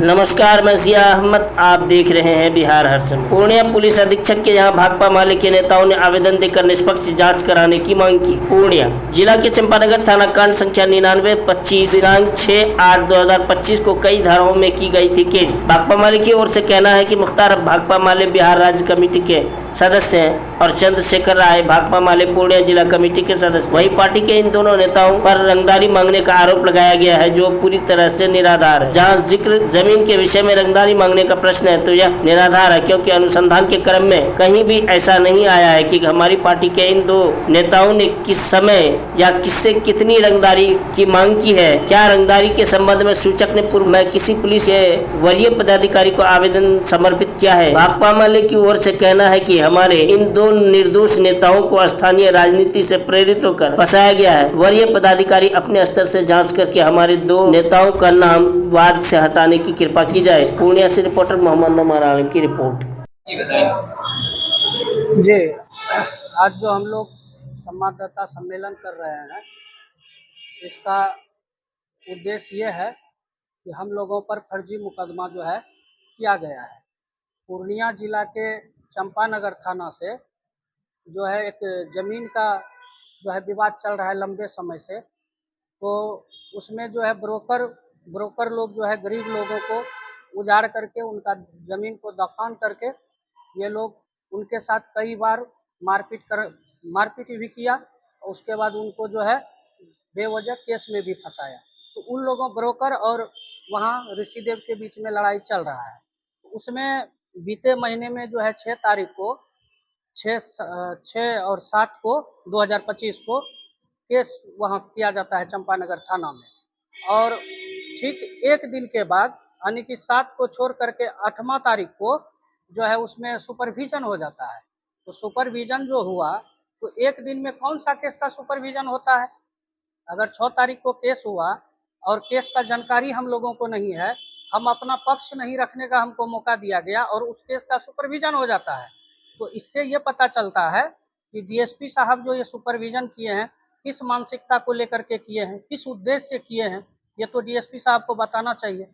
नमस्कार, मैं जिया अहमद। आप देख रहे हैं बिहार हर समय। पूर्णिया पुलिस अधीक्षक के यहाँ भाकपा माले के नेताओं ने आवेदन देकर निष्पक्ष जांच कराने की मांग की। पूर्णिया जिला के चंपानगर थाना कांड संख्या 9925 दिनांक 6/8/2025 को कई धाराओं में की गई थी केस। भाकपा माले की ओर से कहना है कि मुख्तार भाकपा माले बिहार राज्य कमेटी के सदस्य हैं और चंद्रशेखर राय भाकपा माले पूर्णिया जिला कमेटी के सदस्य। वही पार्टी के इन दोनों नेताओं पर रंगदारी मांगने का आरोप लगाया गया है, जो पूरी तरह से निराधार है। जहाँ जिक्र जमीन के विषय में रंगदारी मांगने का प्रश्न है तो यह निराधार है, क्योंकि अनुसंधान के क्रम में कहीं भी ऐसा नहीं आया है कि हमारी पार्टी के इन दो नेताओं ने किस समय या किससे कितनी रंगदारी की मांग की है। क्या रंगदारी के संबंध में सूचक ने पूर्व में किसी पुलिस के वरीय पदाधिकारी को आवेदन समर्पित किया है। भाकपा माले की ओर से कहना है कि हमारे इन दो निर्दोष नेताओं को स्थानीय राजनीति से प्रेरित होकर फंसाया गया है। वरीय पदाधिकारी अपने स्तर से जांच करके हमारे दो नेताओं का नाम वाद से हटाने की कृपा की जाए। पूर्णिया से रिपोर्टर मोहम्मद अमर आलम की रिपोर्ट। जी, आज जो हम लोग संवाददाता सम्मेलन कर रहे हैं, इसका उद्देश्य ये है कि हम लोगों पर फर्जी मुकदमा जो है किया गया है। पूर्णिया जिला के चंपानगर थाना से जो है एक ज़मीन का जो है विवाद चल रहा है लंबे समय से। तो उसमें जो है ब्रोकर लोग जो है गरीब लोगों को उजाड़ करके उनका ज़मीन को दफन करके ये लोग उनके साथ कई बार मारपीट भी किया और उसके बाद उनको जो है बेवजह केस में भी फंसाया। तो उन लोगों ब्रोकर और वहाँ ऋषिदेव के बीच में लड़ाई चल रहा है। उसमें बीते महीने में जो है 6 तारीख को 6 और 7 को 2025 को केस वहाँ किया जाता है चंपानगर थाना में। और ठीक एक दिन के बाद यानी कि 7 को छोड़ करके 8वां तारीख को जो है उसमें सुपरविजन हो जाता है। तो सुपरविजन जो हुआ तो एक दिन में कौन सा केस का सुपरविजन होता है। अगर 6 तारीख को केस हुआ और केस का जानकारी हम लोगों को नहीं है, हम अपना पक्ष नहीं रखने का हमको मौका दिया गया और उस केस का सुपरविजन हो जाता है। तो इससे ये पता चलता है कि डीएसपी साहब जो ये सुपरविजन किए हैं किस मानसिकता को लेकर के किए हैं, किस उद्देश्य से किए हैं, ये तो डीएसपी साहब को बताना चाहिए।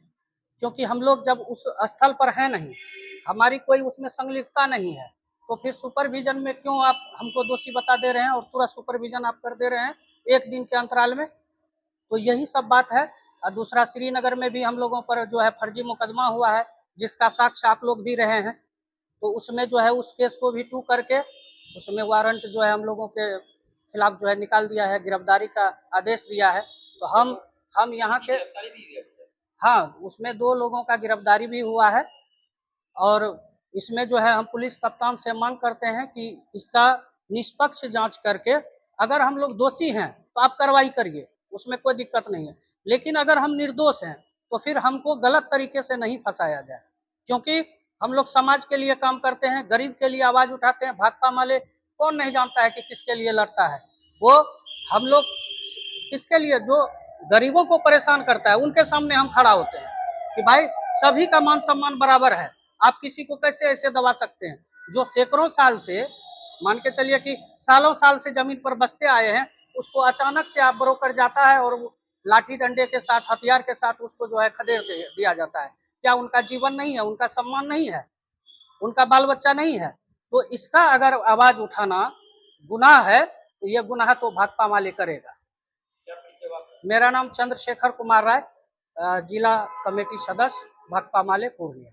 क्योंकि हम लोग जब उस स्थल पर हैं नहीं, हमारी कोई उसमें संलिप्तता नहीं है, तो फिर सुपरविजन में क्यों आप हमको दोषी बता दे रहे हैं और पूरा सुपरविजन आप कर दे रहे हैं एक दिन के अंतराल में। तो यही सब बात है। और दूसरा श्रीनगर में भी हम लोगों पर जो है फर्जी मुकदमा हुआ है, जिसका साक्ष्य आप लोग भी रहे हैं। तो उसमें जो है उस केस को भी टू करके उसमें वारंट जो है हम लोगों के खिलाफ जो है निकाल दिया है, गिरफ्तारी का आदेश दिया है। तो हम यहाँ के हाँ, उसमें 2 लोगों का गिरफ्तारी भी हुआ है। और इसमें जो है हम पुलिस कप्तान से मांग करते हैं कि इसका निष्पक्ष जांच करके अगर हम लोग दोषी हैं तो आप कार्रवाई करिए, उसमें कोई दिक्कत नहीं है। लेकिन अगर हम निर्दोष हैं तो फिर हमको गलत तरीके से नहीं फंसाया जाए, क्योंकि हम लोग समाज के लिए काम करते हैं, गरीब के लिए आवाज़ उठाते हैं। भाकपा माले कौन नहीं जानता है कि किसके लिए लड़ता है। वो हम लोग किसके लिए, जो गरीबों को परेशान करता है उनके सामने हम खड़ा होते हैं कि भाई सभी का मान सम्मान बराबर है, आप किसी को कैसे ऐसे दबा सकते हैं। जो सैकड़ों साल से, मान के चलिए कि सालों साल से जमीन पर बसते आए हैं, उसको अचानक से आप ब्रोकर जाता है और लाठी डंडे के साथ, हथियार के साथ उसको जो है खदेड़ दिया जाता है। क्या उनका जीवन नहीं है, उनका सम्मान नहीं है, उनका बाल बच्चा नहीं है? तो इसका अगर आवाज उठाना गुनाह है तो ये गुनाह तो भाकपा माले करेगा। मेरा नाम चंद्रशेखर कुमार राय, जिला कमेटी सदस्य भाकपा माले पूर्णिया।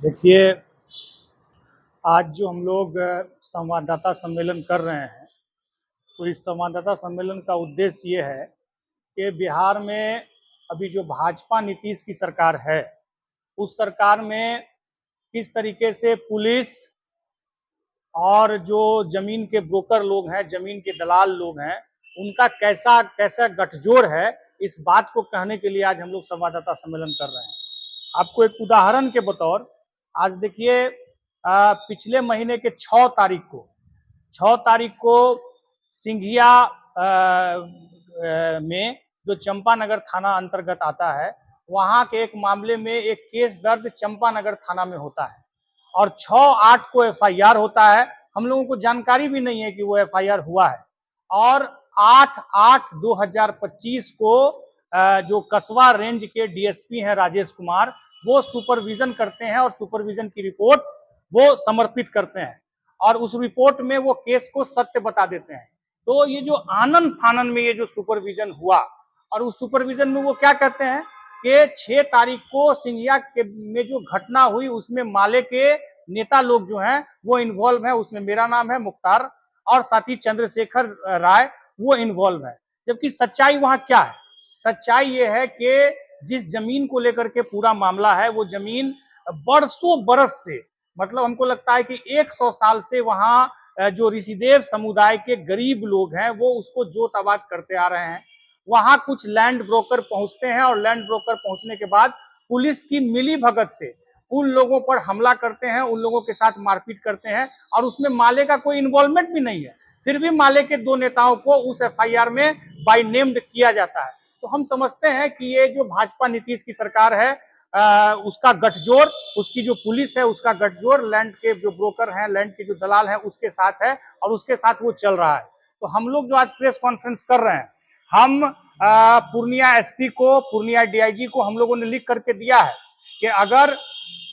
देखिए, आज जो हम लोग संवाददाता सम्मेलन कर रहे हैं, तो इस संवाददाता सम्मेलन का उद्देश्य ये है कि बिहार में अभी जो भाजपा नीतीश की सरकार है, उस सरकार में किस तरीके से पुलिस और जो जमीन के ब्रोकर लोग हैं, जमीन के दलाल लोग हैं, उनका कैसा कैसा गठजोड़ है, इस बात को कहने के लिए आज हम लोग संवाददाता सम्मेलन कर रहे हैं। आपको एक उदाहरण के बतौर आज देखिए, पिछले महीने के 6 तारीख को सिंघिया में जो चंपानगर थाना अंतर्गत आता है, वहां के एक मामले में एक केस दर्ज चंपानगर थाना में होता है और 6/8 को एफआईआर होता है। हम लोगों को जानकारी भी नहीं है कि वो एफआईआर हुआ है और 8/8/2025 को जो कसबा रेंज के डीएसपी हैं राजेश कुमार, वो सुपरविजन करते हैं और सुपरविजन की रिपोर्ट वो समर्पित करते हैं और उस रिपोर्ट में वो केस को सत्य बता देते हैं। तो ये जो आनन फानन में ये जो सुपरविजन हुआ और उस सुपरविजन में वो क्या कहते हैं कि 6 तारीख को सिंघिया के में जो घटना हुई उसमें माले के नेता लोग जो हैं वो इन्वॉल्व है, उसमें मेरा नाम है मुख्तार और साथी चंद्रशेखर राय वो इन्वॉल्व है। जबकि सच्चाई वहां क्या है? सच्चाई ये है कि जिस जमीन को लेकर के पूरा मामला है, वो जमीन बरसों बरस से, मतलब हमको लगता है कि 100 साल से वहां जो ऋषिदेव समुदाय के गरीब लोग हैं वो उसको जोत आबाद करते आ रहे हैं। वहां कुछ लैंड ब्रोकर पहुंचते हैं और लैंड ब्रोकर पहुंचने के बाद पुलिस की मिली भगत से उन लोगों पर हमला करते हैं, उन लोगों के साथ मारपीट करते हैं और उसमें माले का कोई इन्वॉल्वमेंट भी नहीं है। फिर भी माले के 2 नेताओं को उस एफआईआर में बाय नेम्ड किया जाता है। तो हम समझते हैं कि ये जो भाजपा नीतीश की सरकार है, उसका गठजोड़, उसकी जो पुलिस है उसका गठजोड़ लैंड के जो ब्रोकर हैं, लैंड के जो दलाल हैं उसके साथ है और उसके साथ वो चल रहा है। तो हम लोग जो आज प्रेस कॉन्फ्रेंस कर रहे हैं, हम पूर्णिया एसपी को, पूर्णिया डीआईजी को हम लोगों ने लिख करके दिया है कि अगर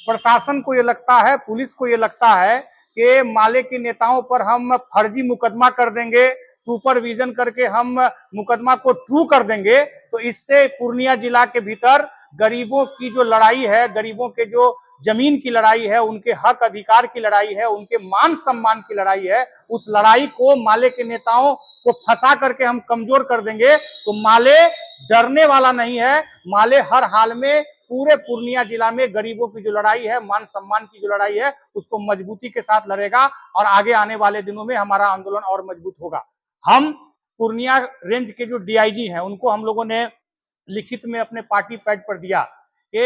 प्रशासन को ये लगता है, पुलिस को ये लगता है कि माले के नेताओं पर हम फर्जी मुकदमा कर देंगे, सुपरविजन करके हम मुकदमा को ट्रू कर देंगे, तो इससे पूर्णिया जिला के भीतर गरीबों की जो लड़ाई है, गरीबों के जो जमीन की लड़ाई है, उनके हक अधिकार की लड़ाई है, उनके मान सम्मान की लड़ाई है, उस लड़ाई को माले के नेताओं को फंसा करके हम कमजोर कर देंगे। तो माले डरने वाला नहीं है, माले हर हाल में पूरे पूर्णिया जिला में गरीबों की जो लड़ाई है, मान सम्मान की जो लड़ाई है, उसको मजबूती के साथ लड़ेगा और आगे आने वाले दिनों में हमारा आंदोलन और मजबूत होगा। हम पूर्णिया रेंज के जो डीआईजी हैं उनको हम लोगों ने लिखित में अपने पार्टी पैड पर दिया कि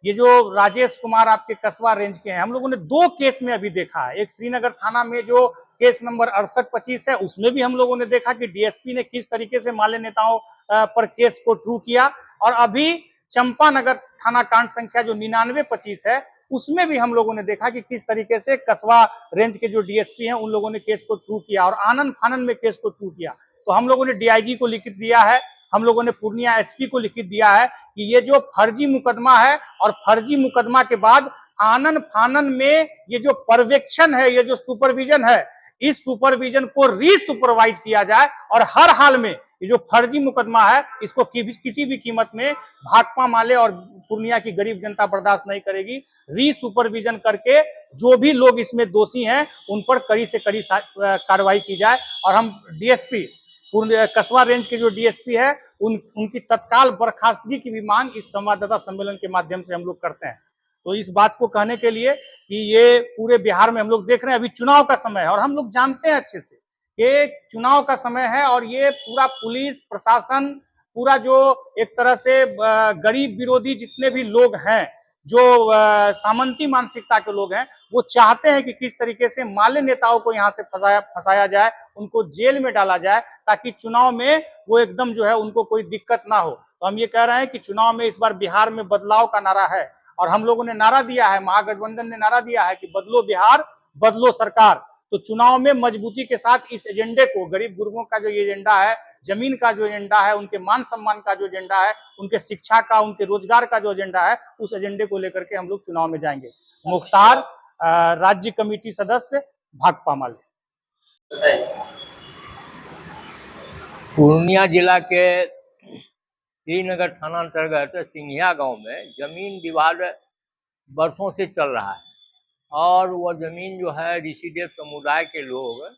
ये जो राजेश कुमार आपके कसबा रेंज के हैं, हम लोगों ने 2 केस में अभी देखा है। एक श्रीनगर थाना में जो केस नंबर 6825 है, उसमें भी हम लोगों ने देखा कि डीएसपी ने किस तरीके से माले नेताओं पर केस को ट्रू किया और अभी चंपानगर थाना कांड संख्या जो 9925 है, उसमें भी हम लोगों ने देखा कि किस तरीके से कसबा रेंज के जो डीएसपी हैं उन लोगों ने केस को ट्रू किया और आनन फानन में केस को ट्रू किया। तो हम लोगों ने डीआईजी को लिखित दिया है, हम लोगों ने पूर्णिया एसपी को लिखित दिया है कि ये जो फर्जी मुकदमा है और फर्जी मुकदमा के बाद आनन फानन में ये जो पर्यवेक्षण है, ये जो सुपरविजन है, इस सुपरविजन को रीसुपरवाइज किया जाए और हर हाल में ये जो फर्जी मुकदमा है इसको किसी भी कीमत में भाकपा माले और पूर्णिया की गरीब जनता बर्दाश्त नहीं करेगी। रीसुपरविजन करके जो भी लोग इसमें दोषी हैं उन पर कड़ी से कड़ी कार्रवाई की जाए और हम डीएसपी कसबा रेंज के जो डीएसपी है उनकी तत्काल बर्खास्तगी की भी मांग इस संवाददाता सम्मेलन के माध्यम से हम लोग करते हैं। तो इस बात को कहने के लिए कि ये पूरे बिहार में हम लोग देख रहे हैं, अभी चुनाव का समय है और हम लोग जानते हैं अच्छे से कि चुनाव का समय है और ये पूरा पुलिस प्रशासन, पूरा जो एक तरह से गरीब विरोधी जितने भी लोग हैं, जो सामंती मानसिकता के लोग हैं, वो चाहते हैं कि किस तरीके से माले नेताओं को यहाँ से फंसाया जाए, उनको जेल में डाला जाए ताकि चुनाव में वो एकदम जो है उनको कोई दिक्कत ना हो। तो हम ये कह रहे हैं कि चुनाव में इस बार बिहार में बदलाव का नारा है और हम लोगों ने नारा दिया है, महागठबंधन ने नारा दिया है कि बदलो बिहार, बदलो सरकार। तो चुनाव में मजबूती के साथ इस एजेंडे को, गरीब गुरबों का जो एजेंडा है, जमीन का जो एजेंडा है, उनके मान सम्मान का जो एजेंडा है, उनके शिक्षा का, उनके रोजगार का जो एजेंडा है, उस एजेंडे को लेकर के हम लोग चुनाव में जाएंगे। मुख्तार, राज्य कमेटी सदस्य, भाकपा माले। पूर्णिया जिला के श्रीनगर थाना अंतर्गत सिंघिया गांव में जमीन विवाद वर्षों से चल रहा है और वह जमीन जो है ऋषिदेव समुदाय के लोग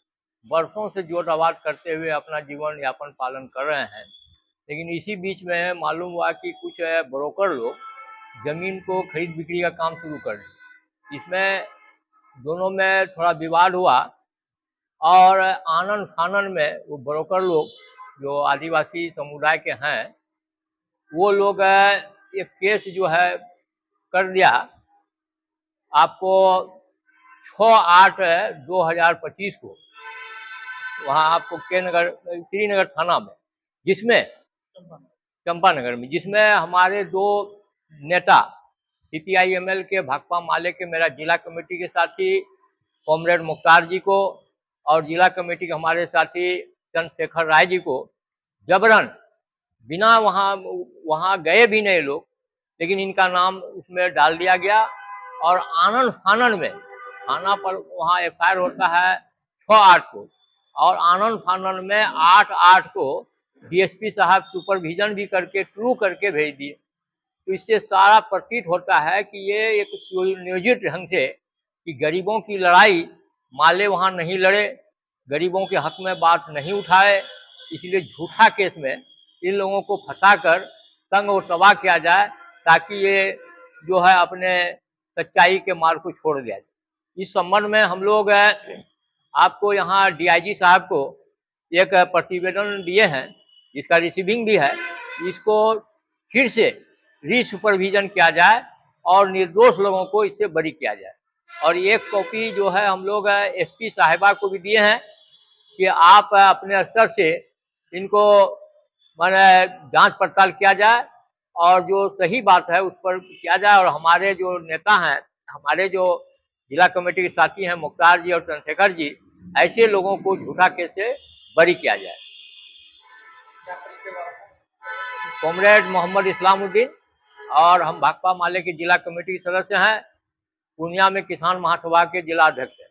वर्षों से जोत आबाद करते हुए अपना जीवन यापन पालन कर रहे हैं। लेकिन इसी बीच में मालूम हुआ कि कुछ ब्रोकर लोग जमीन को खरीद बिक्री का काम शुरू कर दिए। इसमें दोनों में थोड़ा विवाद हुआ और आनन फानन में वो ब्रोकर लोग जो आदिवासी समुदाय के हैं वो लोग एक केस जो है कर दिया आपको 6/8/2025 को वहाँ आपको श्रीनगर थाना में, जिसमें चंपानगर में, जिसमें हमारे 2 नेता CPI-ML के भाकपा माले के मेरा जिला कमेटी के साथी कॉमरेड मुख्तार जी को और जिला कमेटी के हमारे साथी चंद्रशेखर राय जी को जबरन बिना वहाँ गए भी नहीं लोग, लेकिन इनका नाम उसमें डाल दिया गया और आनन फानन में थाना पर वहाँ FIR होता है 6/8 को और आनन फानन में 8/8 को DSP साहब सुपरविजन भी करके ट्रू करके भेज दिए। तो इससे सारा प्रतीत होता है कि ये एक सुनियोजित ढंग से कि गरीबों की लड़ाई माले वहाँ नहीं लड़े, गरीबों के हक में बात नहीं उठाए, इसलिए झूठा केस में इन लोगों को फंसाकर तंग और तबाह किया जाए ताकि ये जो है अपने सच्चाई के मार्ग को छोड़ दिया जाए। इस संबंध में हम लोग आपको यहाँ DIG साहब को एक प्रतिवेदन दिए हैं, जिसका रिसीविंग भी है। इसको फिर से रीसुपरविजन किया जाए और निर्दोष लोगों को इससे बरी किया जाए। और एक कॉपी जो है हम लोग SP साहिबा को भी दिए हैं कि आप अपने स्तर से इनको माने जांच पड़ताल किया जाए और जो सही बात है उस पर किया जाए और हमारे जो नेता हैं, हमारे जो जिला कमेटी के साथी हैं मुख्तार जी और चंद्रशेखर जी, ऐसे लोगों को झूठा केस से बरी किया जाए। कॉमरेड मोहम्मद इस्लामुद्दीन और हम भाकपा माले के जिला कमेटी के सदस्य हैं, पूर्णिया में किसान महासभा के जिला अध्यक्ष हैं।